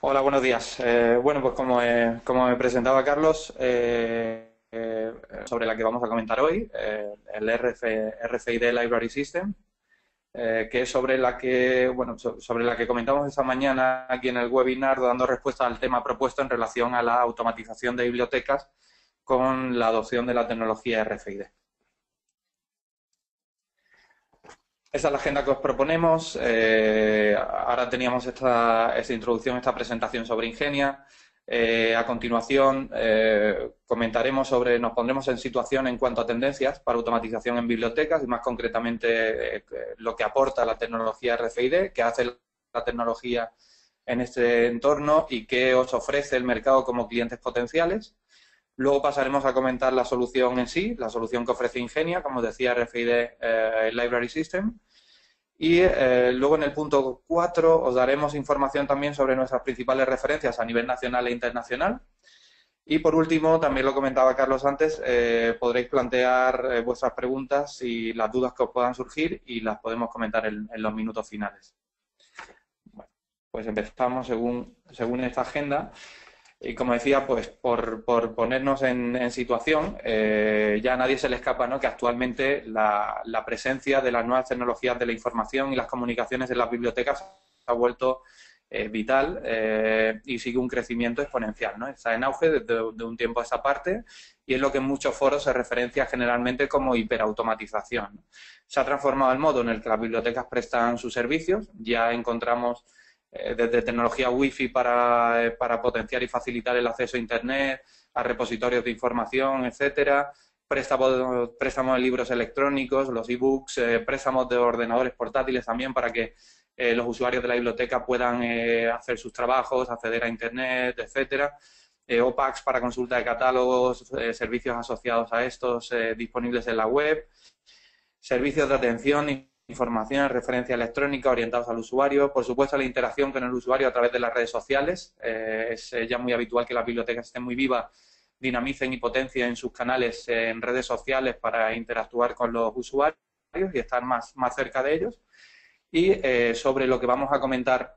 Hola, buenos días. Bueno, pues como me presentaba Carlos, sobre la que vamos a comentar hoy, el RFID Library System, que es sobre la que, bueno, sobre la que comentamos esta mañana aquí en el webinar, dando respuesta al tema propuesto en relación a la automatización de bibliotecas con la adopción de la tecnología RFID. Esa es la agenda que os proponemos. Ahora teníamos esta introducción, esta presentación sobre Ingenia. A continuación comentaremos nos pondremos en situación en cuanto a tendencias para automatización en bibliotecas y más concretamente lo que aporta la tecnología RFID, qué hace la tecnología en este entorno y qué os ofrece el mercado como clientes potenciales. Luego pasaremos a comentar la solución en sí, la solución que ofrece Ingenia, como decía, RFID Library System. Y luego en el punto 4 os daremos información también sobre nuestras principales referencias a nivel nacional e internacional. Y por último, también lo comentaba Carlos antes, podréis plantear vuestras preguntas y las dudas que os puedan surgir y las podemos comentar en los minutos finales. Bueno, pues empezamos según esta agenda. Y como decía, pues por ponernos en situación, ya a nadie se le escapa, ¿no?, que actualmente la presencia de las nuevas tecnologías de la información y las comunicaciones en las bibliotecas se ha vuelto vital y sigue un crecimiento exponencial, ¿no? Está en auge desde de un tiempo a esta parte y es lo que en muchos foros se referencia generalmente como hiperautomatización, ¿no? Se ha transformado el modo en el que las bibliotecas prestan sus servicios. Ya encontramos desde tecnología Wi-Fi para potenciar y facilitar el acceso a Internet, a repositorios de información, etcétera, préstamos de libros electrónicos, los e-books, préstamos de ordenadores portátiles también para que los usuarios de la biblioteca puedan hacer sus trabajos, acceder a Internet, etcétera. OPACs para consulta de catálogos, servicios asociados a estos disponibles en la web, servicios de atención y información en referencia electrónica orientados al usuario, por supuesto la interacción con el usuario a través de las redes sociales. Es ya muy habitual que las bibliotecas estén muy vivas, dinamicen y potencien sus canales en redes sociales para interactuar con los usuarios y estar más cerca de ellos. Y sobre lo que vamos a comentar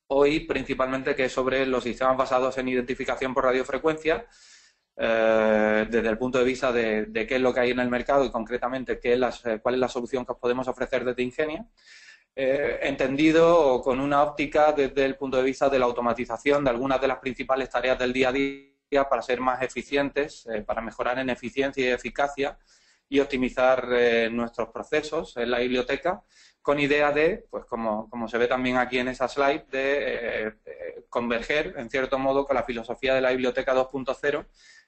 hoy principalmente, que es sobre los sistemas basados en identificación por radiofrecuencia, desde el punto de vista de qué es lo que hay en el mercado y concretamente cuál es la solución que os podemos ofrecer desde Ingenia, entendido con una óptica desde el punto de vista de la automatización de algunas de las principales tareas del día a día para ser más eficientes, para mejorar en eficiencia y eficacia y optimizar nuestros procesos en la biblioteca, con idea de, pues como se ve también aquí en esa slide, de converger, en cierto modo, con la filosofía de la biblioteca 2.0,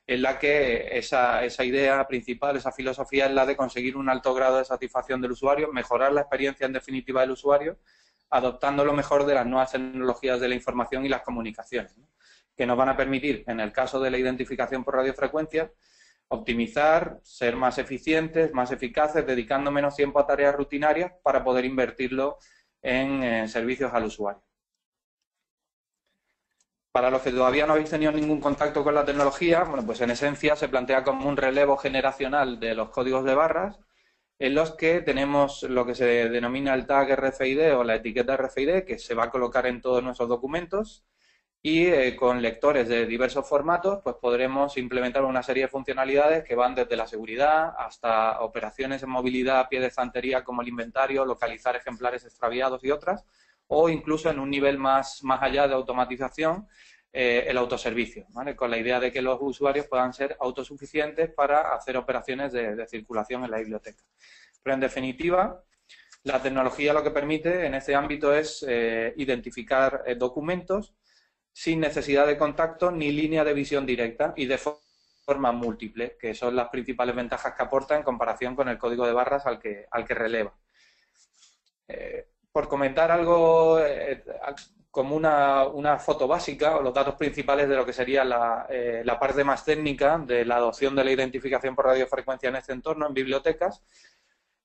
en la que esa idea principal, esa filosofía, es la de conseguir un alto grado de satisfacción del usuario, mejorar la experiencia en definitiva del usuario, adoptando lo mejor de las nuevas tecnologías de la información y las comunicaciones, ¿no?, que nos van a permitir, en el caso de la identificación por radiofrecuencia, optimizar, ser más eficientes, más eficaces, dedicando menos tiempo a tareas rutinarias para poder invertirlo en servicios al usuario. Para los que todavía no habéis tenido ningún contacto con la tecnología, bueno, pues en esencia se plantea como un relevo generacional de los códigos de barras, en los que tenemos lo que se denomina el tag RFID o la etiqueta RFID, que se va a colocar en todos nuestros documentos, y con lectores de diversos formatos pues podremos implementar una serie de funcionalidades que van desde la seguridad hasta operaciones en movilidad a pie de estantería como el inventario, localizar ejemplares extraviados y otras, o incluso en un nivel más allá de automatización, el autoservicio, ¿vale?, con la idea de que los usuarios puedan ser autosuficientes para hacer operaciones de circulación en la biblioteca. Pero en definitiva, la tecnología lo que permite en este ámbito es identificar documentos sin necesidad de contacto ni línea de visión directa y de forma múltiple, que son las principales ventajas que aporta en comparación con el código de barras al que releva. Por comentar algo como una foto básica o los datos principales de lo que sería la parte más técnica de la adopción de la identificación por radiofrecuencia en este entorno, en bibliotecas,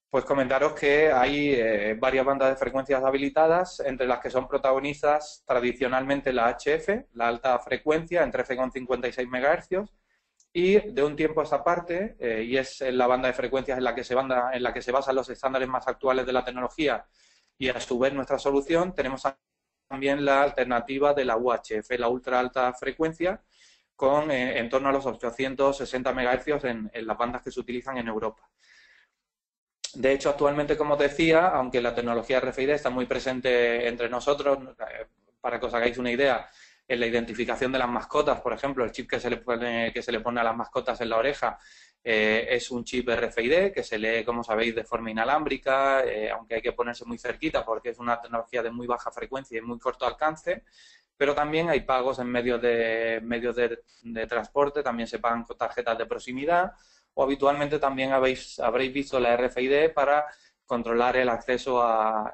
pues comentaros que hay varias bandas de frecuencias habilitadas, entre las que son protagonistas tradicionalmente la HF, la alta frecuencia, en 13,56 MHz, y de un tiempo a esta parte, y es la banda de frecuencias en la que se basan los estándares más actuales de la tecnología y a su vez nuestra solución, tenemos también la alternativa de la UHF, la ultra alta frecuencia, con en torno a los 860 MHz en las bandas que se utilizan en Europa. De hecho, actualmente, como os decía, aunque la tecnología RFID está muy presente entre nosotros, para que os hagáis una idea, en la identificación de las mascotas, por ejemplo, el chip que se le pone a las mascotas en la oreja es un chip RFID que se lee, como sabéis, de forma inalámbrica, aunque hay que ponerse muy cerquita porque es una tecnología de muy baja frecuencia y muy corto alcance, pero también hay pagos en medios de transporte, también se pagan con tarjetas de proximidad, o habitualmente también habréis visto la RFID para controlar el acceso a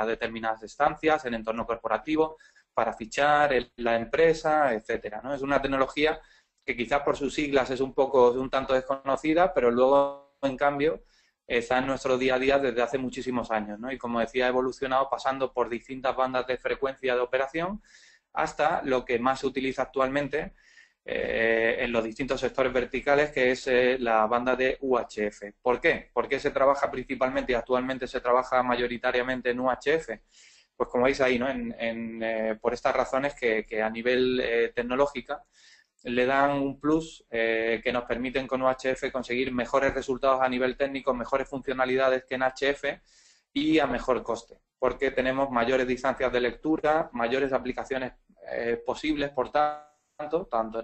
determinadas estancias, en entorno corporativo, para fichar la empresa, etcétera, ¿no? Es una tecnología que quizás por sus siglas es un tanto desconocida, pero luego, en cambio, está en nuestro día a día desde hace muchísimos años, ¿no? Y como decía, ha evolucionado pasando por distintas bandas de frecuencia de operación hasta lo que más se utiliza actualmente en los distintos sectores verticales, que es la banda de UHF. ¿Por qué? ¿Por qué se trabaja principalmente y actualmente se trabaja mayoritariamente en UHF? Pues como veis ahí, ¿no? Por estas razones que a nivel tecnológica le dan un plus que nos permiten con UHF conseguir mejores resultados a nivel técnico, mejores funcionalidades que en HF y a mejor coste, porque tenemos mayores distancias de lectura, mayores aplicaciones posibles, por tanto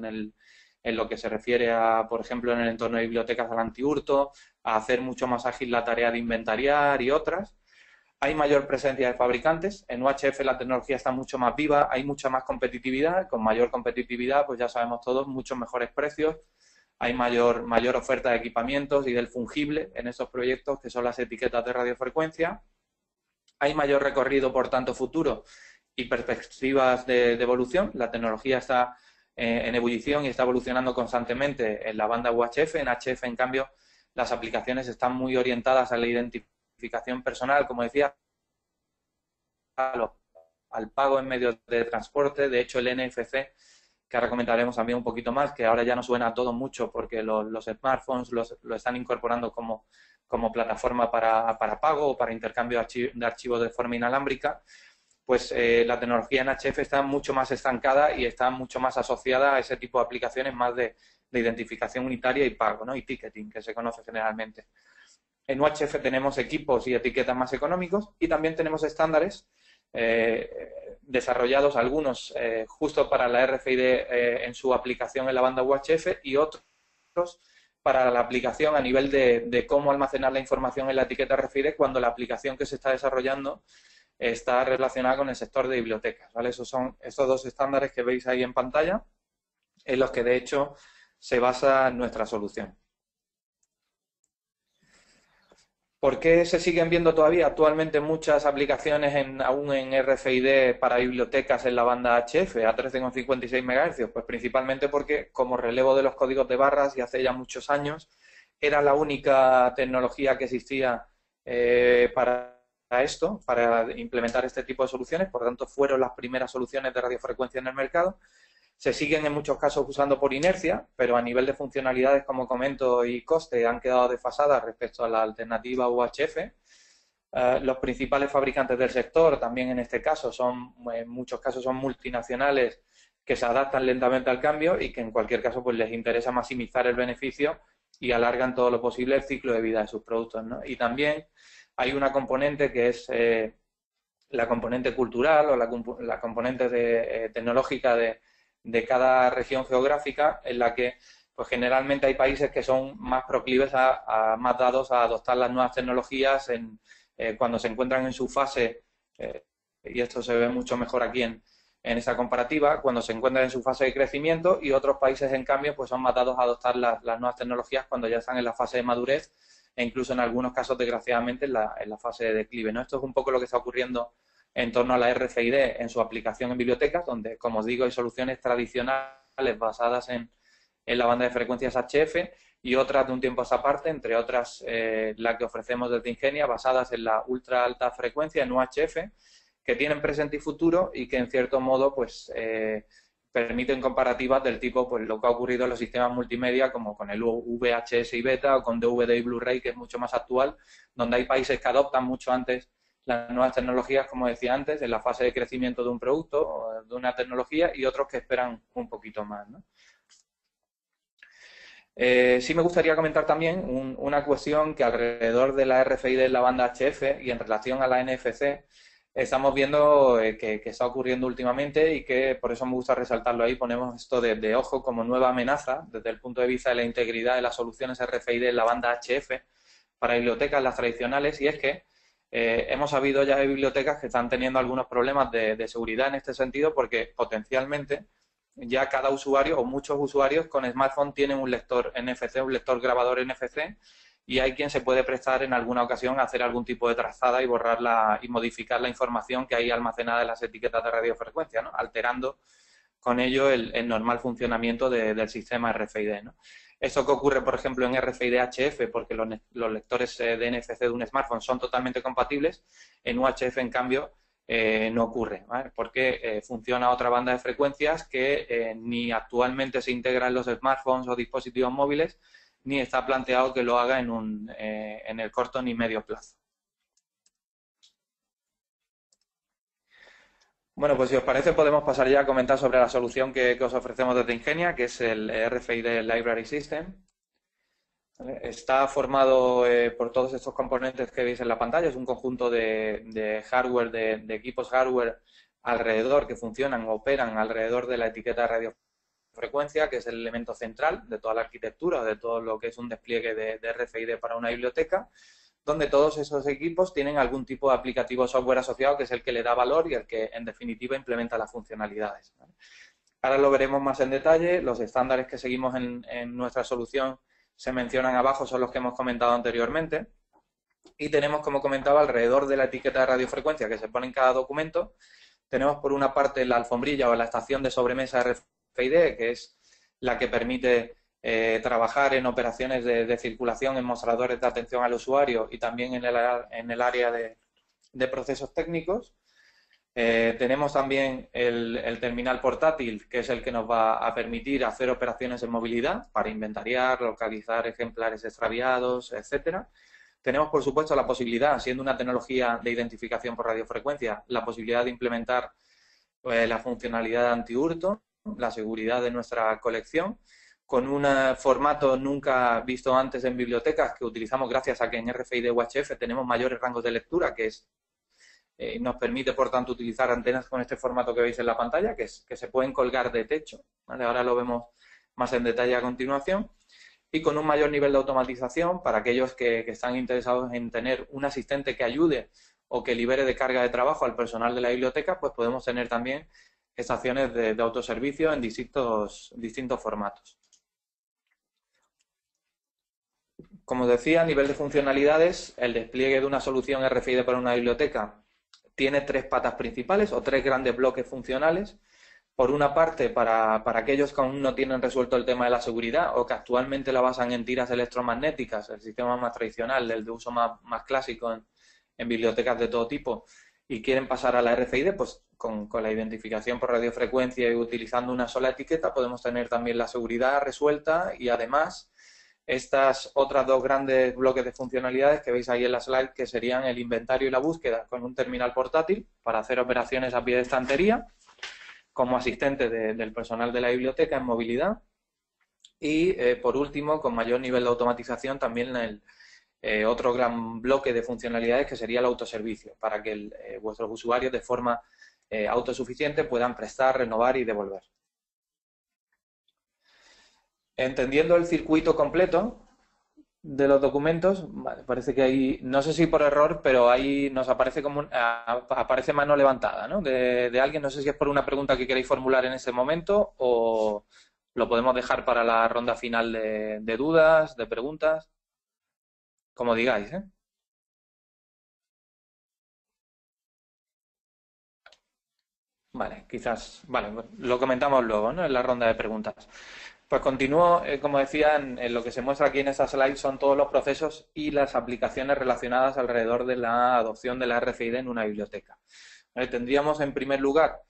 en lo que se refiere a, por ejemplo, en el entorno de bibliotecas al antihurto, a hacer mucho más ágil la tarea de inventariar y otras. Hay mayor presencia de fabricantes, en UHF la tecnología está mucho más viva, hay mucha más competitividad, con mayor competitividad, pues ya sabemos todos, muchos mejores precios, hay mayor oferta de equipamientos y del fungible en esos proyectos, que son las etiquetas de radiofrecuencia. Hay mayor recorrido, por tanto, futuro y perspectivas de evolución. La tecnología está en ebullición y está evolucionando constantemente en la banda UHF. En HF, en cambio, las aplicaciones están muy orientadas a la identificación personal, como decía, al pago en medios de transporte. De hecho, el NFC, que ahora comentaremos también un poquito más, que ahora ya no suena a todo mucho porque los smartphones lo están incorporando como plataforma para pago o para intercambio de archivos de forma inalámbrica, pues la tecnología en HF está mucho más estancada y está mucho más asociada a ese tipo de aplicaciones más de identificación unitaria y pago, ¿no? Y ticketing, que se conoce generalmente. En UHF tenemos equipos y etiquetas más económicos y también tenemos estándares desarrollados, algunos justo para la RFID en su aplicación en la banda UHF y otros para la aplicación a nivel de cómo almacenar la información en la etiqueta RFID cuando la aplicación que se está desarrollando está relacionada con el sector de bibliotecas, ¿vale? Esos son estos dos estándares que veis ahí en pantalla, en los que de hecho se basa nuestra solución. ¿Por qué se siguen viendo todavía actualmente muchas aplicaciones aún en RFID para bibliotecas en la banda HF a 13,56 MHz? Pues principalmente porque como relevo de los códigos de barras y hace ya muchos años era la única tecnología que existía para esto, para implementar este tipo de soluciones, por lo tanto fueron las primeras soluciones de radiofrecuencia en el mercado. Se siguen en muchos casos usando por inercia, pero a nivel de funcionalidades, como comento, y coste han quedado desfasadas respecto a la alternativa UHF. Los principales fabricantes del sector, también en este caso, en muchos casos son multinacionales que se adaptan lentamente al cambio y que en cualquier caso pues les interesa maximizar el beneficio y alargan todo lo posible el ciclo de vida de sus productos, ¿no? Y también hay una componente que es la componente cultural o la componente tecnológica de cada región geográfica, en la que pues generalmente hay países que son más proclives más dados a adoptar las nuevas tecnologías cuando se encuentran en su fase, y esto se ve mucho mejor aquí en esa comparativa, cuando se encuentran en su fase de crecimiento, y otros países, en cambio, pues son más dados a adoptar las nuevas tecnologías cuando ya están en la fase de madurez e incluso en algunos casos, desgraciadamente, en la fase de declive, ¿no? Esto es un poco lo que está ocurriendo en torno a la RFID en su aplicación en bibliotecas, donde, como os digo, hay soluciones tradicionales basadas en la banda de frecuencias HF y otras de un tiempo a esta parte, entre otras la que ofrecemos desde Ingenia, basadas en la ultra alta frecuencia, en UHF, que tienen presente y futuro y que, en cierto modo, pues permiten comparativas del tipo pues lo que ha ocurrido en los sistemas multimedia, como con el VHS y Beta o con DVD y Blu-ray, que es mucho más actual, donde hay países que adoptan mucho antes las nuevas tecnologías, como decía antes, en la fase de crecimiento de un producto o de una tecnología, y otros que esperan un poquito más, ¿no? Sí me gustaría comentar también una cuestión que alrededor de la RFID en la banda HF y en relación a la NFC estamos viendo que está ocurriendo últimamente, y que por eso me gusta resaltarlo ahí. Ponemos esto de ojo como nueva amenaza desde el punto de vista de la integridad de las soluciones RFID en la banda HF para bibliotecas, las tradicionales, y es que hemos sabido ya de bibliotecas que están teniendo algunos problemas de seguridad en este sentido, porque potencialmente ya cada usuario o muchos usuarios con smartphone tienen un lector NFC, un lector grabador NFC, y hay quien se puede prestar en alguna ocasión a hacer algún tipo de trazada y borrarla y modificar la información que hay almacenada en las etiquetas de radiofrecuencia, ¿no? Alterando con ello el normal funcionamiento del sistema RFID, ¿no? Eso que ocurre, por ejemplo, en RFID HF, porque los lectores de NFC de un smartphone son totalmente compatibles, en UHF, en cambio, no ocurre, ¿vale? Porque funciona otra banda de frecuencias que ni actualmente se integra en los smartphones o dispositivos móviles, ni está planteado que lo haga en el corto ni medio plazo. Bueno, pues si os parece podemos pasar ya a comentar sobre la solución que os ofrecemos desde Ingenia, que es el RFID Library System. ¿Vale? Está formado por todos estos componentes que veis en la pantalla. Es un conjunto de hardware, de equipos hardware alrededor, que funcionan o operan alrededor de la etiqueta de radiofrecuencia, que es el elemento central de toda la arquitectura, de todo lo que es un despliegue de RFID para una biblioteca, donde todos esos equipos tienen algún tipo de aplicativo software asociado, que es el que le da valor y el que, en definitiva, implementa las funcionalidades, ¿vale? Ahora lo veremos más en detalle. Los estándares que seguimos en nuestra solución se mencionan abajo, son los que hemos comentado anteriormente. Y tenemos, como comentaba, alrededor de la etiqueta de radiofrecuencia que se pone en cada documento, tenemos por una parte la alfombrilla o la estación de sobremesa RFID, que es la que permite trabajar en operaciones de circulación en mostradores de atención al usuario y también en el área de procesos técnicos. Tenemos también el terminal portátil, que es el que nos va a permitir hacer operaciones en movilidad para inventariar, localizar ejemplares extraviados, etcétera. Tenemos, por supuesto, la posibilidad, siendo una tecnología de identificación por radiofrecuencia, la posibilidad de implementar la funcionalidad de antihurto, la seguridad de nuestra colección, con un formato nunca visto antes en bibliotecas, que utilizamos gracias a que en RFID UHF tenemos mayores rangos de lectura, que es nos permite, por tanto, utilizar antenas con este formato que veis en la pantalla, que se pueden colgar de techo, ¿vale? Ahora lo vemos más en detalle a continuación. Y con un mayor nivel de automatización para aquellos que están interesados en tener un asistente que ayude o que libere de carga de trabajo al personal de la biblioteca, pues podemos tener también estaciones de autoservicio en distintos formatos. Como decía, a nivel de funcionalidades, el despliegue de una solución RFID para una biblioteca tiene tres patas principales o tres grandes bloques funcionales. Por una parte, para aquellos que aún no tienen resuelto el tema de la seguridad o que actualmente la basan en tiras electromagnéticas, el sistema más tradicional, el de uso más clásico en bibliotecas de todo tipo, y quieren pasar a la RFID, pues con la identificación por radiofrecuencia y utilizando una sola etiqueta podemos tener también la seguridad resuelta, y además estas otras dos grandes bloques de funcionalidades que veis ahí en la slide, que serían el inventario y la búsqueda con un terminal portátil para hacer operaciones a pie de estantería, como asistente del personal de la biblioteca en movilidad, y por último, con mayor nivel de automatización, también el otro gran bloque de funcionalidades, que sería el autoservicio, para que vuestros usuarios de forma autosuficiente puedan prestar, renovar y devolver. Entendiendo el circuito completo de los documentos, vale, parece que ahí, no sé si por error, pero ahí nos aparece como aparece mano levantada, ¿no? De alguien. No sé si es por una pregunta que queréis formular en ese momento o lo podemos dejar para la ronda final de dudas, de preguntas, como digáis, ¿eh? Vale, quizás, vale, lo comentamos luego, ¿no? En la ronda de preguntas. Pues continúo, como decía, en lo que se muestra aquí en esta slide son todos los procesos y las aplicaciones relacionadas alrededor de la adopción de la RFID en una biblioteca. Tendríamos en primer lugar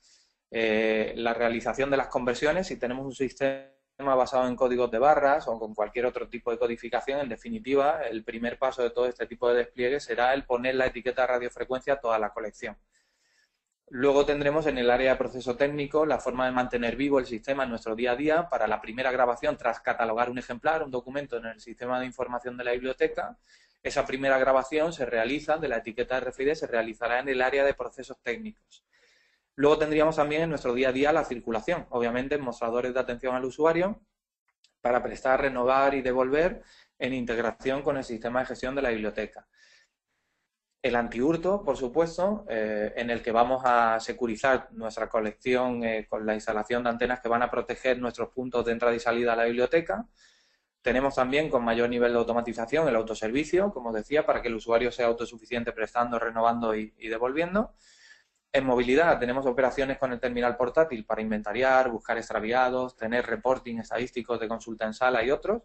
la realización de las conversiones. Si tenemos un sistema basado en códigos de barras o con cualquier otro tipo de codificación, en definitiva, el primer paso de todo este tipo de despliegue será el poner la etiqueta de radiofrecuencia a toda la colección. Luego tendremos en el área de proceso técnico la forma de mantener vivo el sistema en nuestro día a día para la primera grabación tras catalogar un ejemplar, un documento en el sistema de información de la biblioteca. Esa primera grabación se realiza de la etiqueta RFID, se realizará en el área de procesos técnicos. Luego tendríamos también en nuestro día a día la circulación, obviamente en mostradores de atención al usuario para prestar, renovar y devolver en integración con el sistema de gestión de la biblioteca. El antihurto, por supuesto, en el que vamos a securizar nuestra colección con la instalación de antenas que van a proteger nuestros puntos de entrada y salida a la biblioteca. Tenemos también con mayor nivel de automatización el autoservicio, como decía, para que el usuario sea autosuficiente prestando, renovando y devolviendo. En movilidad tenemos operaciones con el terminal portátil para inventariar, buscar extraviados, tener reporting estadísticos de consulta en sala y otros.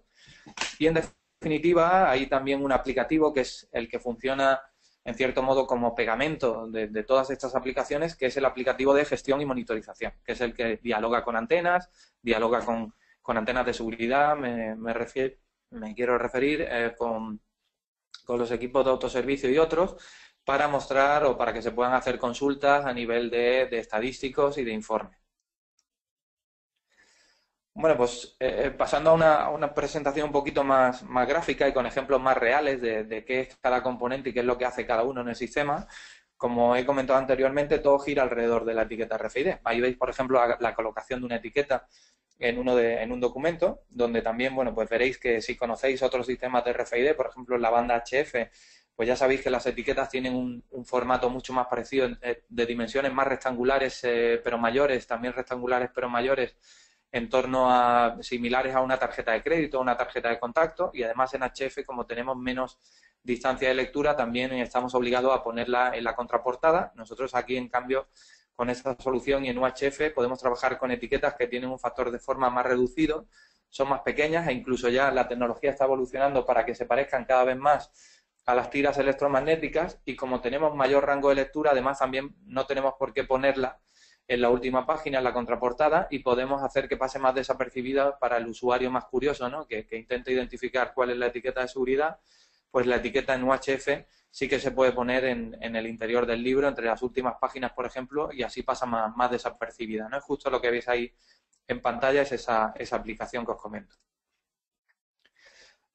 Y en definitiva hay también un aplicativo que es el que funciona en cierto modo como pegamento de todas estas aplicaciones, que es el aplicativo de gestión y monitorización, que es el que dialoga con antenas, dialoga con antenas de seguridad, me quiero referir con los equipos de autoservicio y otros, para mostrar o para que se puedan hacer consultas a nivel de estadísticos y de informes. Bueno, pues pasando a una presentación un poquito más gráfica y con ejemplos más reales de qué es cada componente y qué es lo que hace cada uno en el sistema, como he comentado anteriormente, todo gira alrededor de la etiqueta RFID. Ahí veis, por ejemplo, la colocación de una etiqueta en un documento, donde también, bueno, pues veréis que si conocéis otros sistemas de RFID, por ejemplo, la banda HF, pues ya sabéis que las etiquetas tienen un formato mucho más parecido, de dimensiones más rectangulares pero mayores, también rectangulares pero mayores, en torno a similares a una tarjeta de crédito o una tarjeta de contacto, y además en HF, como tenemos menos distancia de lectura, también estamos obligados a ponerla en la contraportada. Nosotros aquí, en cambio, con esta solución y en UHF podemos trabajar con etiquetas que tienen un factor de forma más reducido, son más pequeñas e incluso ya la tecnología está evolucionando para que se parezcan cada vez más a las tiras electromagnéticas, y como tenemos mayor rango de lectura, además también no tenemos por qué ponerla en la última página, en la contraportada, y podemos hacer que pase más desapercibida para el usuario más curioso, ¿no? que intente identificar cuál es la etiqueta de seguridad. Pues la etiqueta en UHF sí que se puede poner en el interior del libro, entre las últimas páginas, por ejemplo, y así pasa más desapercibida, ¿no? Justo lo que veis ahí en pantalla es esa aplicación que os comento.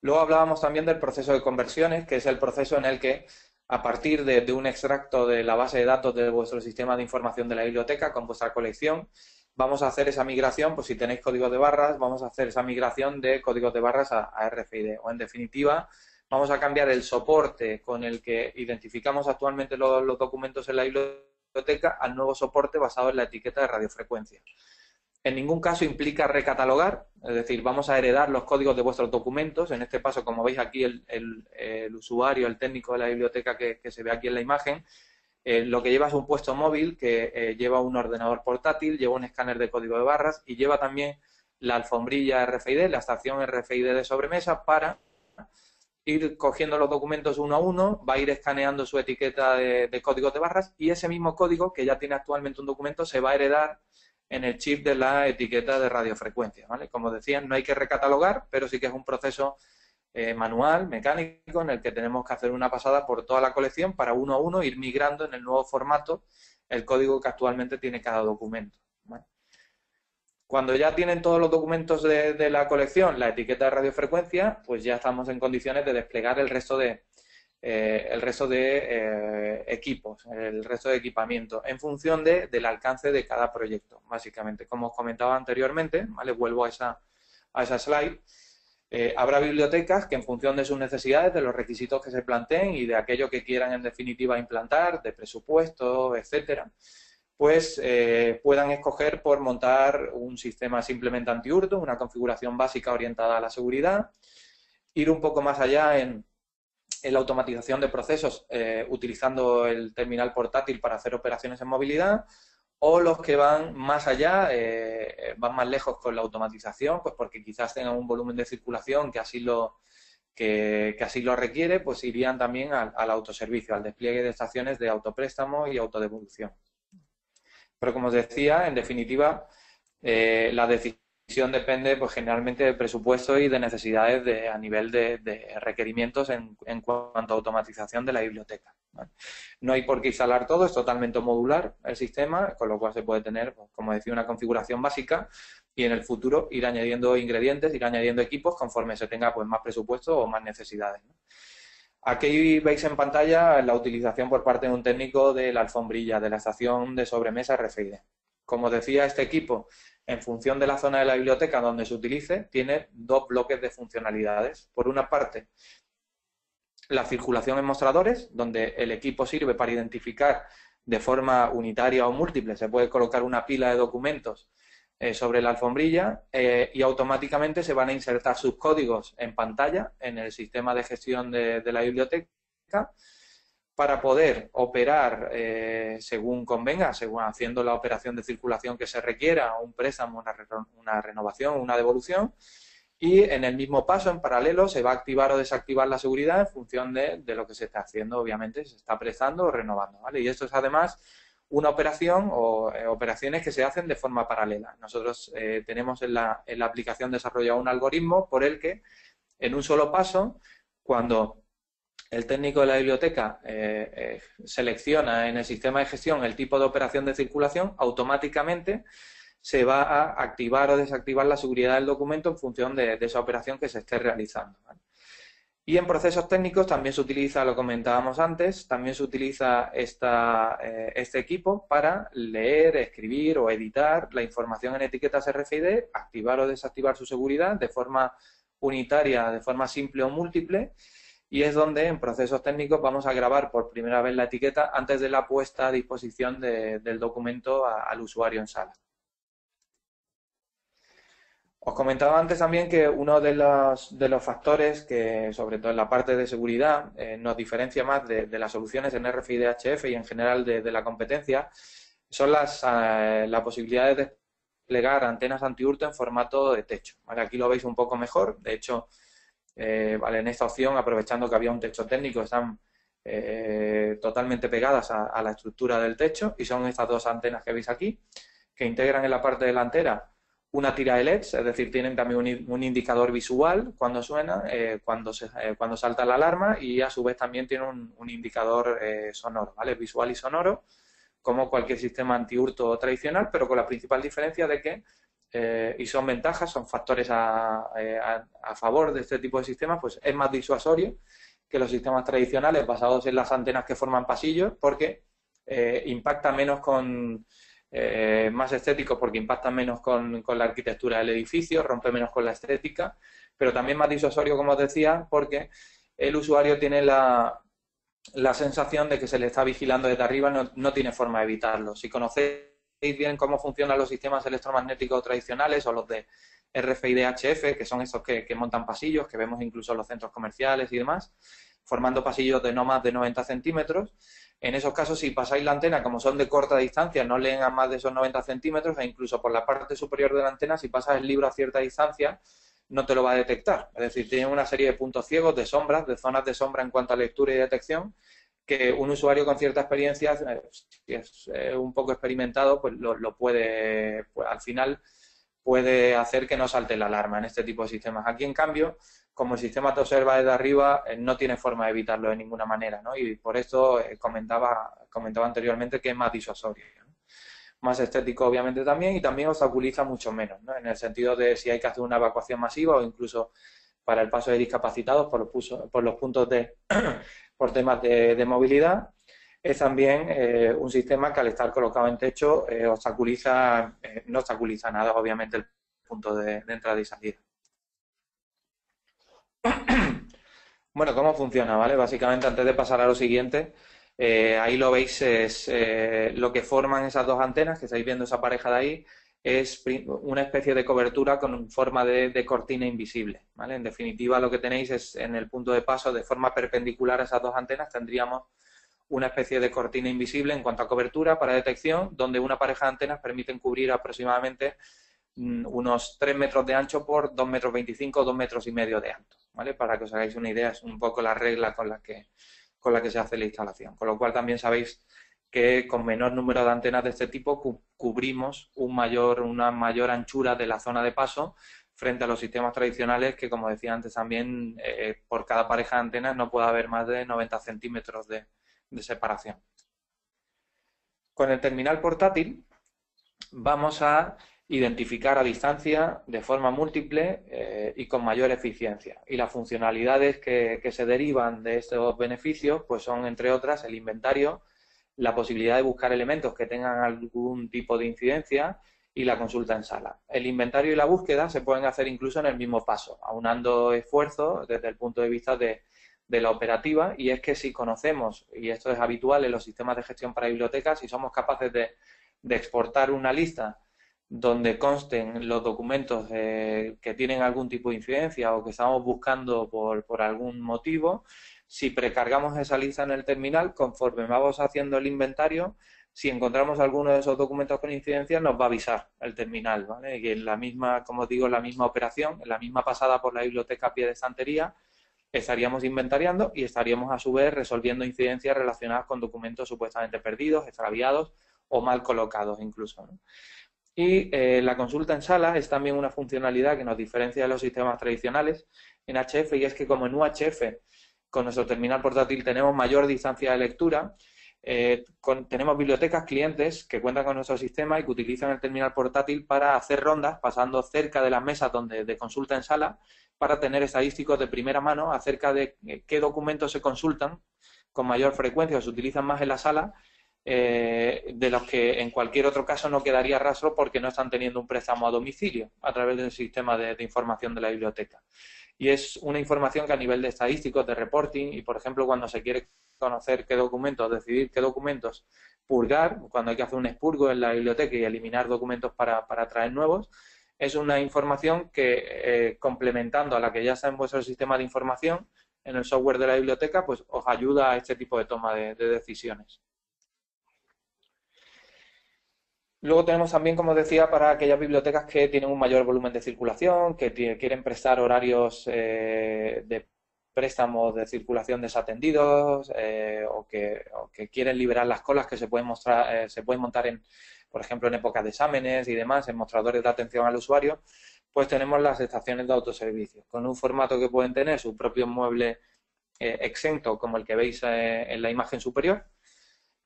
Luego hablábamos también del proceso de conversiones, que es el proceso en el que, a partir de un extracto de la base de datos de vuestro sistema de información de la biblioteca con vuestra colección, vamos a hacer esa migración. Pues si tenéis códigos de barras, vamos a hacer esa migración de códigos de barras a RFID. O, en definitiva, vamos a cambiar el soporte con el que identificamos actualmente los documentos en la biblioteca al nuevo soporte basado en la etiqueta de radiofrecuencia. En ningún caso implica recatalogar, es decir, vamos a heredar los códigos de vuestros documentos. En este paso, como veis aquí, el usuario, el técnico de la biblioteca que se ve aquí en la imagen, lo que lleva es un puesto móvil que lleva un ordenador portátil, lleva un escáner de código de barras y lleva también la alfombrilla RFID, la estación RFID de sobremesa, para ir cogiendo los documentos uno a uno, va a ir escaneando su etiqueta de códigos de barras, y ese mismo código, que ya tiene actualmente un documento, se va a heredar en el chip de la etiqueta de radiofrecuencia, ¿vale? Como decía, no hay que recatalogar, pero sí que es un proceso manual, mecánico, en el que tenemos que hacer una pasada por toda la colección para uno a uno ir migrando en el nuevo formato el código que actualmente tiene cada documento, ¿vale? Cuando ya tienen todos los documentos de la colección la etiqueta de radiofrecuencia, pues ya estamos en condiciones de desplegar el resto de equipos, el resto de equipamiento, en función del alcance de cada proyecto, básicamente. Como os comentaba anteriormente, ¿vale? Vuelvo a esa slide. Habrá bibliotecas que, en función de sus necesidades, de los requisitos que se planteen y de aquello que quieran en definitiva implantar, de presupuesto, etcétera, pues puedan escoger por montar un sistema simplemente antihurto, una configuración básica orientada a la seguridad, ir un poco más allá en la automatización de procesos utilizando el terminal portátil para hacer operaciones en movilidad, o los que van más allá, van más lejos con la automatización, pues porque quizás tengan un volumen de circulación que así lo requiere, pues irían también al autoservicio, al despliegue de estaciones de autopréstamo y autodevolución. Pero, como os decía, en definitiva, la decisión depende pues generalmente de presupuesto y de necesidades a nivel de requerimientos en cuanto a automatización de la biblioteca, ¿vale? No hay por qué instalar todo, es totalmente modular el sistema, con lo cual se puede tener, pues, como decía, una configuración básica y en el futuro ir añadiendo ingredientes, ir añadiendo equipos conforme se tenga pues más presupuesto o más necesidades, ¿no? Aquí veis en pantalla la utilización por parte de un técnico de la alfombrilla, de la estación de sobremesa RFID. Como decía, este equipo, en función de la zona de la biblioteca donde se utilice, tiene dos bloques de funcionalidades. Por una parte, la circulación en mostradores, donde el equipo sirve para identificar de forma unitaria o múltiple. Se puede colocar una pila de documentos sobre la alfombrilla y automáticamente se van a insertar sus códigos en pantalla en el sistema de gestión de la biblioteca para poder operar según convenga, según haciendo la operación de circulación que se requiera, un préstamo, una renovación, una devolución, y en el mismo paso, en paralelo, se va a activar o desactivar la seguridad en función de lo que se está haciendo, obviamente, se está prestando o renovando, ¿vale? Y esto es además una operación o operaciones que se hacen de forma paralela. Nosotros tenemos en la aplicación desarrollado un algoritmo por el que, en un solo paso, cuando el técnico de la biblioteca selecciona en el sistema de gestión el tipo de operación de circulación, automáticamente se va a activar o desactivar la seguridad del documento en función de esa operación que se esté realizando, ¿vale? Y en procesos técnicos también se utiliza, lo comentábamos antes, también se utiliza este equipo para leer, escribir o editar la información en etiquetas RFID, activar o desactivar su seguridad de forma unitaria, de forma simple o múltiple, y es donde en procesos técnicos vamos a grabar por primera vez la etiqueta antes de la puesta a disposición del documento al usuario en sala. Os comentaba antes también que uno de los factores que, sobre todo en la parte de seguridad, nos diferencia más de las soluciones en RFID HF y en general de la competencia, son la posibilidad de desplegar antenas antihurto en formato de techo, ¿vale? Aquí lo veis un poco mejor, de hecho, vale, en esta opción, aprovechando que había un techo técnico, están totalmente pegadas a la estructura del techo y son estas dos antenas que veis aquí, que integran en la parte delantera una tira de LEDs, es decir, tienen también un indicador visual cuando suena, cuando salta la alarma, y a su vez también tiene un indicador sonoro, ¿vale? Visual y sonoro, como cualquier sistema antihurto tradicional, pero con la principal diferencia de que, y son ventajas, son factores a favor de este tipo de sistemas, pues es más disuasorio que los sistemas tradicionales basados en las antenas que forman pasillos, porque impacta menos más estético porque impacta menos con la arquitectura del edificio, rompe menos con la estética, pero también más disuasorio, como os decía, porque el usuario tiene la sensación de que se le está vigilando desde arriba, no tiene forma de evitarlo. Si conocéis bien cómo funcionan los sistemas electromagnéticos tradicionales o los de RFID HF, que son esos que montan pasillos, que vemos incluso en los centros comerciales y demás, formando pasillos de no más de 90 centímetros, en esos casos, si pasáis la antena, como son de corta distancia, no leen a más de esos 90 centímetros, e incluso por la parte superior de la antena, si pasas el libro a cierta distancia, no te lo va a detectar. Es decir, tiene una serie de puntos ciegos, de sombras, de zonas de sombra en cuanto a lectura y detección, que un usuario con cierta experiencia, si es un poco experimentado, pues lo puede, pues al final puede hacer que no salte la alarma en este tipo de sistemas. Aquí, en cambio, como el sistema te observa desde arriba, no tiene forma de evitarlo de ninguna manera, ¿no? Y por esto comentaba anteriormente que es más disuasorio, ¿no? Más estético, obviamente, también, y también obstaculiza mucho menos, ¿no? En el sentido de si hay que hacer una evacuación masiva o incluso para el paso de discapacitados por los puntos por temas de movilidad. Es también un sistema que, al estar colocado en techo, no obstaculiza nada, obviamente, el punto de entrada y salida. Bueno, ¿cómo funciona? ¿Vale? Básicamente, antes de pasar a lo siguiente, ahí lo veis, es lo que forman esas dos antenas, que estáis viendo esa pareja de ahí, es una especie de cobertura con forma de cortina invisible, ¿vale? En definitiva, lo que tenéis es, en el punto de paso, de forma perpendicular a esas dos antenas, tendríamos una especie de cortina invisible en cuanto a cobertura para detección, donde una pareja de antenas permiten cubrir aproximadamente unos 3 metros de ancho por 2,25 metros, 2,5 metros de alto, ¿vale? Para que os hagáis una idea, es un poco la regla con la que se hace la instalación. Con lo cual también sabéis que con menor número de antenas de este tipo cubrimos una mayor anchura de la zona de paso frente a los sistemas tradicionales que, como decía antes también, por cada pareja de antenas no puede haber más de 90 centímetros de separación. Con el terminal portátil vamos a identificar a distancia de forma múltiple y con mayor eficiencia. Y las funcionalidades que se derivan de estos beneficios pues son, entre otras, el inventario, la posibilidad de buscar elementos que tengan algún tipo de incidencia y la consulta en sala. El inventario y la búsqueda se pueden hacer incluso en el mismo paso, aunando esfuerzos desde el punto de vista de la operativa, y es que si conocemos, y esto es habitual en los sistemas de gestión para bibliotecas, si somos capaces de exportar una lista donde consten los documentos que tienen algún tipo de incidencia o que estamos buscando por algún motivo, si precargamos esa lista en el terminal, conforme vamos haciendo el inventario, si encontramos alguno de esos documentos con incidencia, nos va a avisar el terminal, ¿vale? Y en la misma, como os digo, en la misma operación, en la misma pasada por la biblioteca a pie de estantería, estaríamos inventariando y estaríamos a su vez resolviendo incidencias relacionadas con documentos supuestamente perdidos, extraviados o mal colocados incluso, ¿no? Y la consulta en sala es también una funcionalidad que nos diferencia de los sistemas tradicionales en HF, y es que como en UHF con nuestro terminal portátil tenemos mayor distancia de lectura, tenemos bibliotecas clientes que cuentan con nuestro sistema y que utilizan el terminal portátil para hacer rondas pasando cerca de las mesas de consulta en sala para tener estadísticos de primera mano acerca de qué documentos se consultan con mayor frecuencia o se utilizan más en la sala, de los que en cualquier otro caso no quedaría rastro porque no están teniendo un préstamo a domicilio a través del sistema de información de la biblioteca. Y es una información que a nivel de estadísticos, de reporting, y por ejemplo cuando se quiere conocer qué documentos, decidir qué documentos purgar, cuando hay que hacer un expurgo en la biblioteca y eliminar documentos para traer nuevos, es una información que, complementando a la que ya está en vuestro sistema de información, en el software de la biblioteca, pues os ayuda a este tipo de toma de decisiones. Luego tenemos también, como decía, para aquellas bibliotecas que tienen un mayor volumen de circulación, que quieren prestar horarios de préstamos de circulación desatendidos o que quieren liberar las colas que se pueden montar por ejemplo, en épocas de exámenes y demás, en mostradores de atención al usuario, pues tenemos las estaciones de autoservicio, con un formato que pueden tener su propio mueble exento, como el que veis en la imagen superior.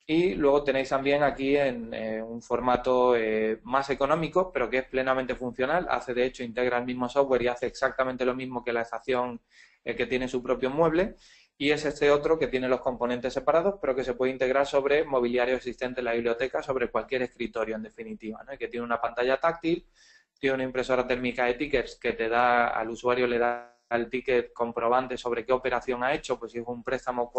Y luego tenéis también aquí en un formato más económico, pero que es plenamente funcional. Hace, de hecho, integra el mismo software y hace exactamente lo mismo que la estación que tiene su propio mueble. Y es este otro que tiene los componentes separados, pero que se puede integrar sobre mobiliario existente en la biblioteca, sobre cualquier escritorio, en definitiva, ¿no? Que tiene una pantalla táctil, tiene una impresora térmica de tickets que te da, al usuario le da el ticket comprobante sobre qué operación ha hecho, pues si es un préstamo,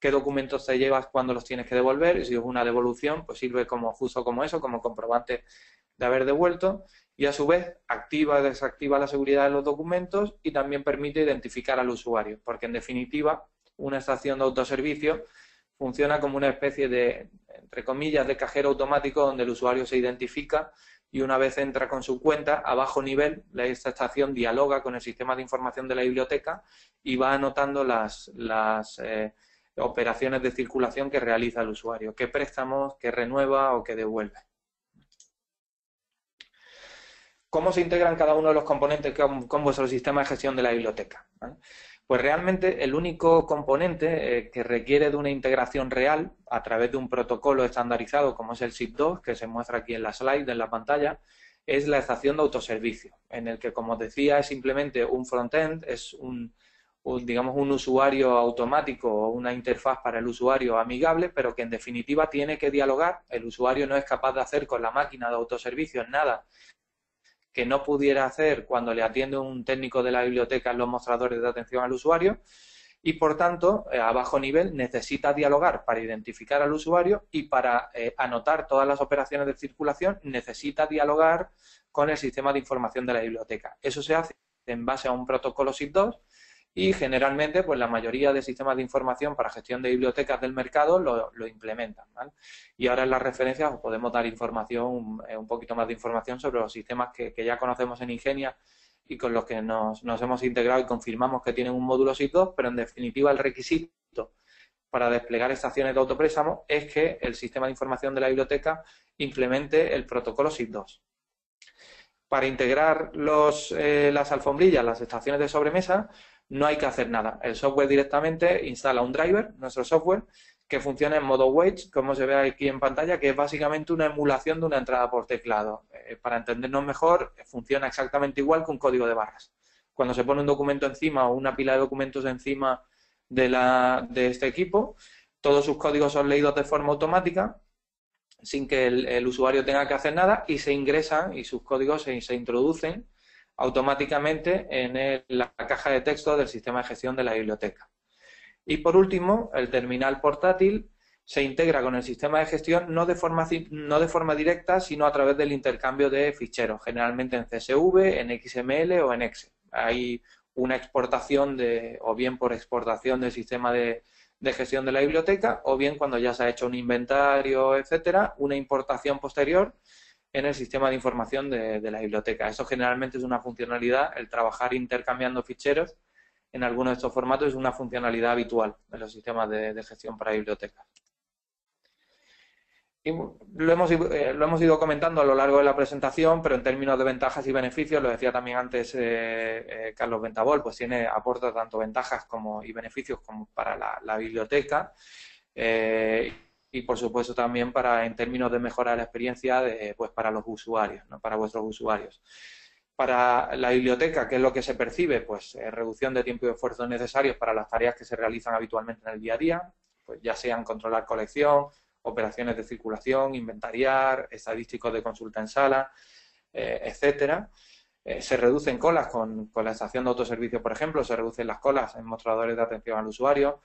qué documentos te llevas cuando los tienes que devolver, y si es una devolución, pues sirve como justo como eso, como comprobante de haber devuelto, y a su vez activa y desactiva la seguridad de los documentos y también permite identificar al usuario, porque en definitiva una estación de autoservicio funciona como una especie de, entre comillas, de cajero automático donde el usuario se identifica y una vez entra con su cuenta, a bajo nivel, esta estación dialoga con el sistema de información de la biblioteca y va anotando las operaciones de circulación que realiza el usuario, qué préstamos, qué renueva o qué devuelve. ¿Cómo se integran cada uno de los componentes con vuestro sistema de gestión de la biblioteca? ¿Vale? Pues realmente el único componente que requiere de una integración real a través de un protocolo estandarizado como es el SIP2, que se muestra aquí en la slide, en la pantalla, es la estación de autoservicio, en el que, como os decía, es simplemente un frontend, es digamos un usuario automático o una interfaz para el usuario amigable, pero que en definitiva tiene que dialogar. El usuario no es capaz de hacer con la máquina de autoservicio nada que no pudiera hacer cuando le atiende un técnico de la biblioteca en los mostradores de atención al usuario, y por tanto a bajo nivel necesita dialogar para identificar al usuario, y para anotar todas las operaciones de circulación necesita dialogar con el sistema de información de la biblioteca. Eso se hace en base a un protocolo SIP2 y generalmente pues la mayoría de sistemas de información para gestión de bibliotecas del mercado lo implementan, ¿vale? Y ahora en las referencias os podemos dar información, un poquito más de información sobre los sistemas que ya conocemos en Ingenia y con los que nos hemos integrado y confirmamos que tienen un módulo SIP2, pero en definitiva el requisito para desplegar estaciones de autopréstamo es que el sistema de información de la biblioteca implemente el protocolo SID2. Para integrar las alfombrillas, las estaciones de sobremesa, no hay que hacer nada. El software directamente instala un driver, nuestro software, que funciona en modo Waits, como se ve aquí en pantalla, que es básicamente una emulación de una entrada por teclado. Para entendernos mejor, funciona exactamente igual que un código de barras. Cuando se pone un documento encima o una pila de documentos encima de este equipo, todos sus códigos son leídos de forma automática, sin que el usuario tenga que hacer nada, y se ingresan y sus códigos se introducen automáticamente en la caja de texto del sistema de gestión de la biblioteca. Y por último, el terminal portátil se integra con el sistema de gestión no de forma directa, sino a través del intercambio de ficheros, generalmente en CSV, en XML o en Excel. Hay una exportación o bien por exportación del sistema de gestión de la biblioteca, o bien cuando ya se ha hecho un inventario, etcétera, una importación posterior en el sistema de información de la biblioteca. Eso generalmente es una funcionalidad, el trabajar intercambiando ficheros en algunos de estos formatos es una funcionalidad habitual en los sistemas de gestión para bibliotecas. Y lo hemos ido comentando a lo largo de la presentación, pero en términos de ventajas y beneficios, lo decía también antes Carlos Ventabol, pues aporta tanto ventajas y beneficios como para la biblioteca y por supuesto también en términos de mejorar la experiencia pues para los usuarios, ¿no? Para vuestros usuarios. Para la biblioteca, ¿qué es lo que se percibe? Pues reducción de tiempo y esfuerzo necesarios para las tareas que se realizan habitualmente en el día a día, pues ya sean controlar colección, operaciones de circulación, inventariar, estadísticos de consulta en sala, etcétera. Se reducen colas con la estación de autoservicio, por ejemplo, se reducen las colas en mostradores de atención al usuario.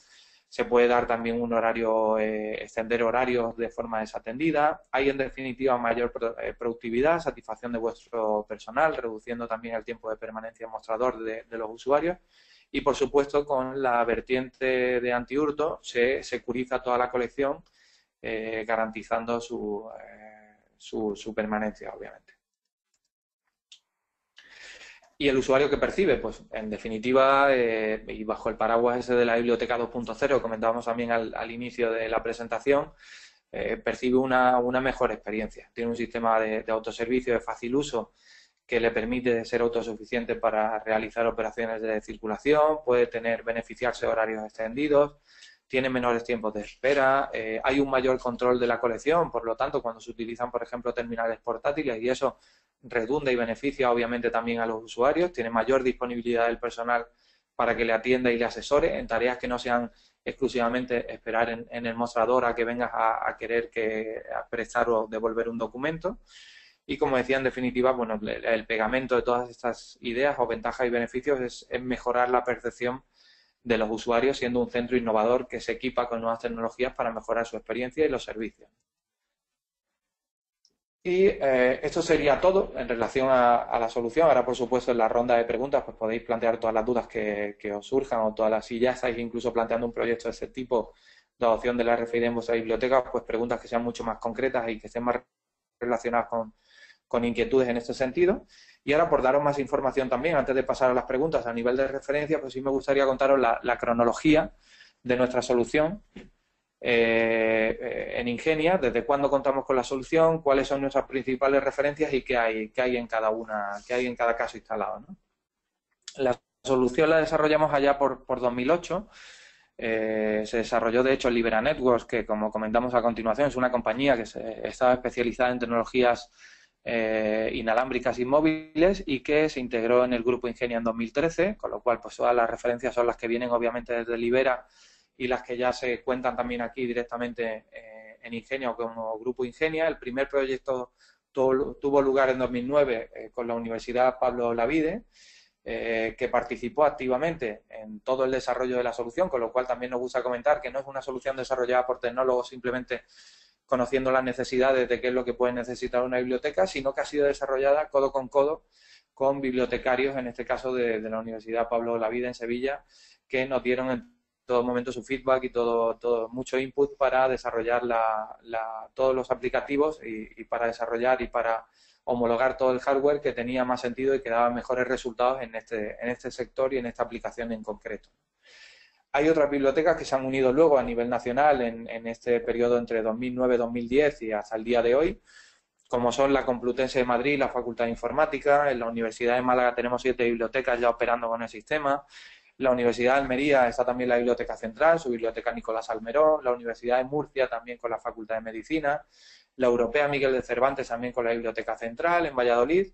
Se puede dar también un horario, extender horarios de forma desatendida. Hay, en definitiva, mayor productividad, satisfacción de vuestro personal, reduciendo también el tiempo de permanencia en mostrador de los usuarios. Y, por supuesto, con la vertiente de antihurto se securiza toda la colección, garantizando su permanencia, obviamente. ¿Y el usuario que percibe? Pues, en definitiva, y bajo el paraguas ese de la biblioteca 2.0, comentábamos también al inicio de la presentación, percibe una mejor experiencia. Tiene un sistema de autoservicio de fácil uso que le permite ser autosuficiente para realizar operaciones de circulación, puede beneficiarse de horarios extendidos, tiene menores tiempos de espera, hay un mayor control de la colección, por lo tanto, cuando se utilizan, por ejemplo, terminales portátiles, y eso redunda y beneficia obviamente también a los usuarios, tiene mayor disponibilidad del personal para que le atienda y le asesore en tareas que no sean exclusivamente esperar en el mostrador a que vengas a querer a prestar o devolver un documento. Y como decía, en definitiva, bueno, el pegamento de todas estas ideas o ventajas y beneficios es mejorar la percepción de los usuarios, siendo un centro innovador que se equipa con nuevas tecnologías para mejorar su experiencia y los servicios. Y esto sería todo en relación a la solución. Ahora, por supuesto, en la ronda de preguntas pues podéis plantear todas las dudas que os surjan o todas las, si ya estáis incluso planteando un proyecto de ese tipo de adopción de la RFID en vuestra biblioteca, pues preguntas que sean mucho más concretas y que estén más relacionadas con inquietudes en este sentido. Y ahora, por daros más información también, antes de pasar a las preguntas a nivel de referencia, pues sí me gustaría contaros la cronología de nuestra solución en Ingenia, desde cuándo contamos con la solución, cuáles son nuestras principales referencias y qué hay en cada caso instalado, ¿no? La solución la desarrollamos allá por 2008. Se desarrolló, de hecho, en Libera Networks, que, como comentamos a continuación, es una compañía que estaba especializada en tecnologías inalámbricas y móviles y que se integró en el grupo Ingenia en 2013, con lo cual pues todas las referencias son las que vienen obviamente desde Libera y las que ya se cuentan también aquí directamente en Ingenia como grupo Ingenia. El primer proyecto tuvo lugar en 2009 con la Universidad Pablo Olavide, que participó activamente en todo el desarrollo de la solución, con lo cual también nos gusta comentar que no es una solución desarrollada por tecnólogos simplemente conociendo las necesidades de qué es lo que puede necesitar una biblioteca, sino que ha sido desarrollada codo con bibliotecarios, en este caso de la Universidad Pablo Olavide en Sevilla, que nos dieron en todo momento su feedback y mucho input para desarrollar todos los aplicativos y para desarrollar y para homologar todo el hardware que tenía más sentido y que daba mejores resultados en este sector y en esta aplicación en concreto. Hay otras bibliotecas que se han unido luego a nivel nacional en este periodo entre 2009-2010 y hasta el día de hoy, como son la Complutense de Madrid, la Facultad de Informática. En la Universidad de Málaga tenemos 7 bibliotecas ya operando con el sistema. La Universidad de Almería está también la Biblioteca Central, su biblioteca Nicolás Almerón. La Universidad de Murcia también con la Facultad de Medicina. La Europea Miguel de Cervantes también con la Biblioteca Central en Valladolid.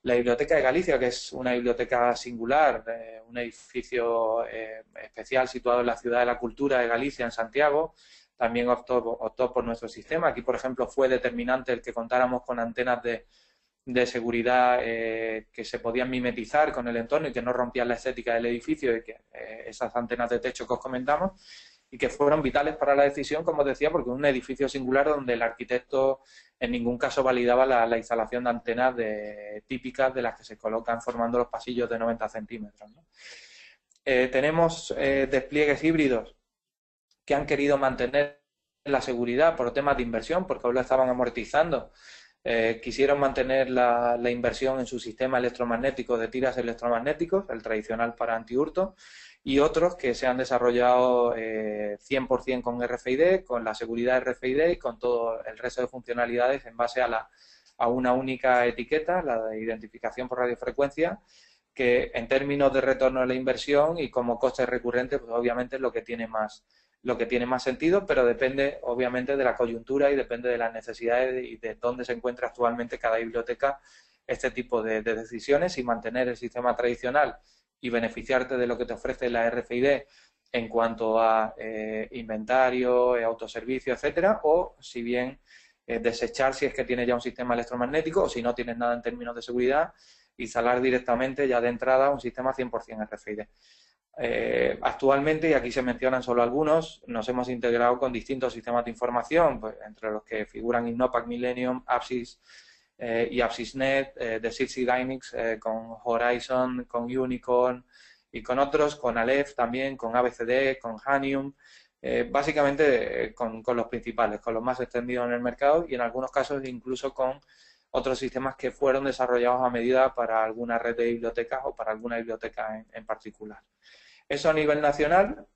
La Biblioteca de Galicia, que es una biblioteca singular, un edificio especial situado en la Ciudad de la Cultura de Galicia, en Santiago, también optó por nuestro sistema. Aquí, por ejemplo, fue determinante el que contáramos con antenas de seguridad que se podían mimetizar con el entorno y que no rompían la estética del edificio, y que esas antenas de techo que os comentamos, y que fueron vitales para la decisión, como os decía, porque es un edificio singular donde el arquitecto en ningún caso validaba la instalación de antenas típicas de las que se colocan formando los pasillos de 90 centímetros, ¿no? Tenemos despliegues híbridos que han querido mantener la seguridad por temas de inversión, porque aún lo estaban amortizando. Quisieron mantener la inversión en su sistema electromagnético de tiras electromagnéticos, el tradicional para antihurto, y otros que se han desarrollado 100% con RFID, con la seguridad RFID y con todo el resto de funcionalidades en base a una única etiqueta, la de identificación por radiofrecuencia, que en términos de retorno de la inversión y como coste recurrente, pues obviamente es lo que tiene más sentido, pero depende obviamente de la coyuntura y depende de las necesidades y de dónde se encuentra actualmente cada biblioteca este tipo de decisiones, y mantener el sistema tradicional y beneficiarte de lo que te ofrece la RFID en cuanto a inventario, autoservicio, etcétera, o si bien desechar si es que tienes ya un sistema electromagnético, o si no tienes nada en términos de seguridad, instalar directamente ya de entrada un sistema 100% RFID. Actualmente, y aquí se mencionan solo algunos, nos hemos integrado con distintos sistemas de información, pues, entre los que figuran Innopac, Millennium, Apsys y ApsysNet, de Sirsi Dynamics, con Horizon, con Unicorn y con otros, con Aleph también, con ABCD, con Hanium, básicamente con los principales, con los más extendidos en el mercado, y en algunos casos incluso con otros sistemas que fueron desarrollados a medida para alguna red de bibliotecas o para alguna biblioteca en particular. Eso a nivel nacional.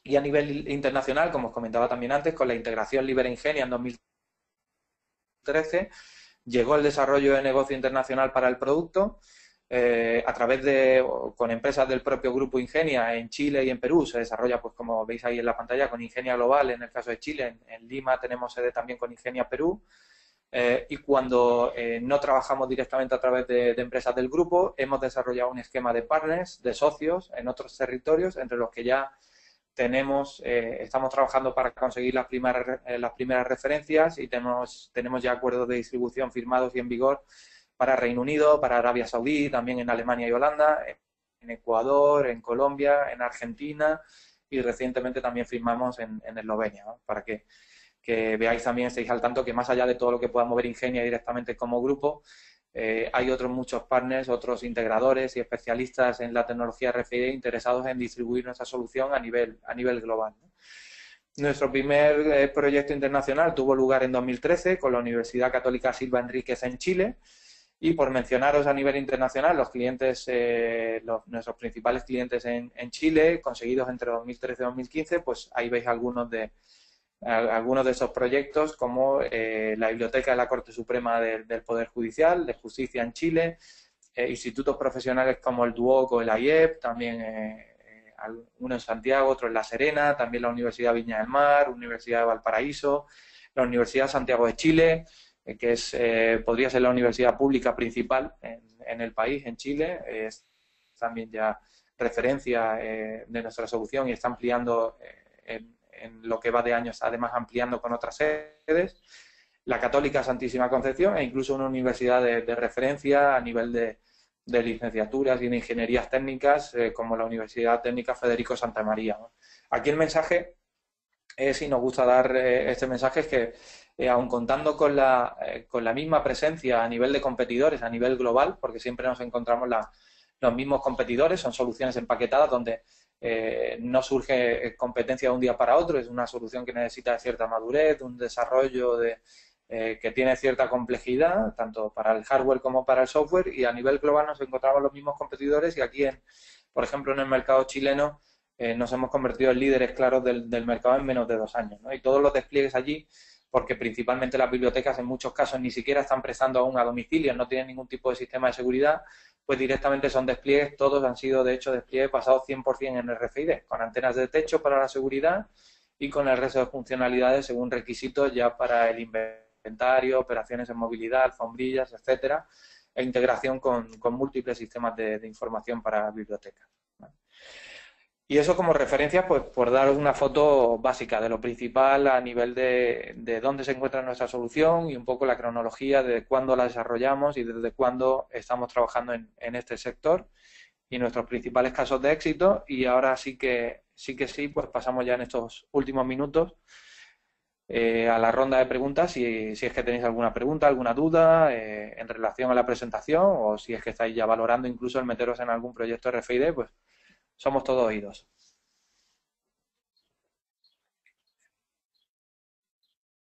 Y a nivel internacional, como os comentaba también antes, con la integración LibreIngenia en 2013, llegó el desarrollo de negocio internacional para el producto. A través con empresas del propio grupo Ingenia en Chile y en Perú se desarrolla, pues como veis ahí en la pantalla, con Ingenia Global en el caso de Chile. En Lima tenemos sede también con Ingenia Perú. Y cuando no trabajamos directamente a través de empresas del grupo, hemos desarrollado un esquema de partners, de socios en otros territorios, entre los que ya estamos trabajando para conseguir las primeras referencias, y tenemos ya acuerdos de distribución firmados y en vigor para Reino Unido, para Arabia Saudí, también en Alemania y Holanda, en Ecuador, en Colombia, en Argentina, y recientemente también firmamos en Eslovenia, ¿no? Para que veáis también, estéis al tanto que más allá de todo lo que pueda mover Ingenia directamente como grupo, hay otros muchos partners, otros integradores y especialistas en la tecnología RFID interesados en distribuir nuestra solución a nivel global, ¿no? Nuestro primer proyecto internacional tuvo lugar en 2013 con la Universidad Católica Silva Enríquez en Chile, y por mencionaros a nivel internacional los clientes, nuestros principales clientes en Chile, conseguidos entre 2013 y 2015, pues ahí veis algunos de esos proyectos, como la Biblioteca de la Corte Suprema del Poder Judicial, de Justicia en Chile, institutos profesionales como el DUOC o el AIEP, también uno en Santiago, otro en La Serena, también la Universidad Viña del Mar, Universidad de Valparaíso, la Universidad Santiago de Chile, que podría ser la universidad pública principal en el país, en Chile, es también ya referencia de nuestra solución y está ampliando en lo que va de años, además ampliando con otras sedes. La Católica Santísima Concepción, e incluso una universidad de referencia a nivel de licenciaturas y de ingenierías técnicas, como la Universidad Técnica Federico Santa María, ¿no? Aquí el mensaje es, y nos gusta dar este mensaje, es que aun contando con la misma presencia a nivel de competidores, a nivel global, porque siempre nos encontramos los mismos competidores, son soluciones empaquetadas donde no surge competencia de un día para otro, es una solución que necesita de cierta madurez, de un desarrollo que tiene cierta complejidad, tanto para el hardware como para el software, y a nivel global nos encontramos los mismos competidores, y aquí, por ejemplo, en el mercado chileno, nos hemos convertido en líderes claros del mercado en menos de 2 años, ¿no? Y todos los despliegues allí, porque principalmente las bibliotecas en muchos casos ni siquiera están prestando aún a domicilio, no tienen ningún tipo de sistema de seguridad, pues directamente son despliegues, todos han sido de hecho despliegues basados 100% en RFID, con antenas de techo para la seguridad y con el resto de funcionalidades según requisitos ya para el inventario, operaciones en movilidad, alfombrillas, etcétera, e integración con múltiples sistemas de información para bibliotecas. ¿Vale? Y eso como referencia, pues por dar una foto básica de lo principal a nivel de dónde se encuentra nuestra solución y un poco la cronología de cuándo la desarrollamos y desde cuándo estamos trabajando en este sector y nuestros principales casos de éxito. Y ahora sí, pues pasamos ya en estos últimos minutos a la ronda de preguntas, si es que tenéis alguna pregunta, alguna duda en relación a la presentación o si es que estáis ya valorando incluso el meteros en algún proyecto RFID, pues somos todos oídos.